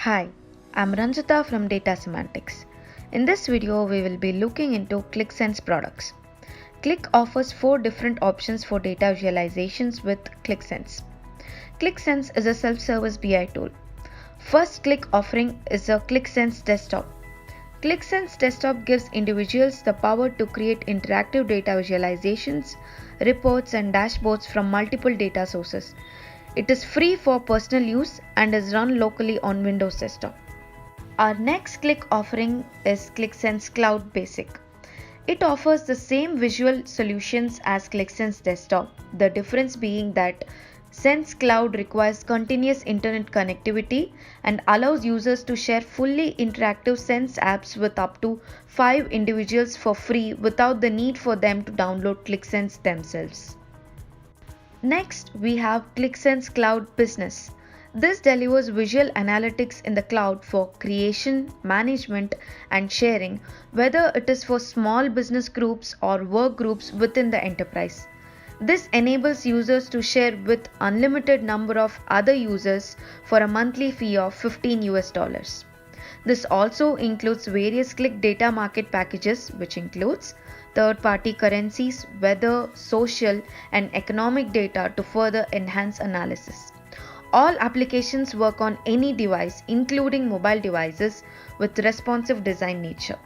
Hi, I'm Ranjita from Data Semantics. In this video, we will be looking into Qlik Sense products. Qlik offers 4 different options for data visualizations with Qlik Sense. Qlik Sense is a self-service BI tool. First Qlik offering is a Qlik Sense desktop. Qlik Sense desktop gives individuals the power to create interactive data visualizations, reports and dashboards from multiple data sources. It is free for personal use and is run locally on Windows desktop. Our next Qlik offering is Qlik Sense Cloud Basic. It offers the same visual solutions as Qlik Sense Desktop, the difference being that Sense Cloud requires continuous internet connectivity and allows users to share fully interactive Sense apps with up to 5 individuals for free without the need for them to download Qlik Sense themselves. Next, we have Qlik Sense Cloud Business. This delivers visual analytics in the cloud for creation, management, and sharing, whether it is for small business groups or work groups within the enterprise. This enables users to share with unlimited number of other users for a monthly fee of $15. This also includes various Qlik data market packages, which includes third-party currencies, weather, social, and economic data to further enhance analysis. All applications work on any device, including mobile devices, with responsive design nature.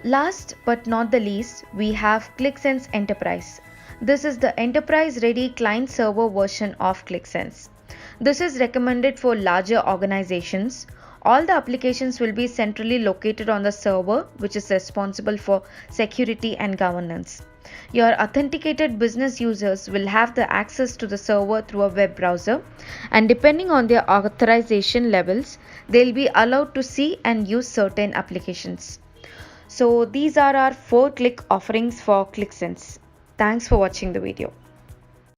Last but not the least, we have Qlik Sense Enterprise. This is the enterprise-ready client-server version of Qlik Sense. This is recommended for larger organizations. All the applications will be centrally located on the server, which is responsible for security and governance. Your authenticated business users will have the access to the server through a web browser, and depending on their authorization levels, they'll be allowed to see and use certain applications. So these are our 4 Qlik offerings for Qlik Sense. Thanks for watching the video.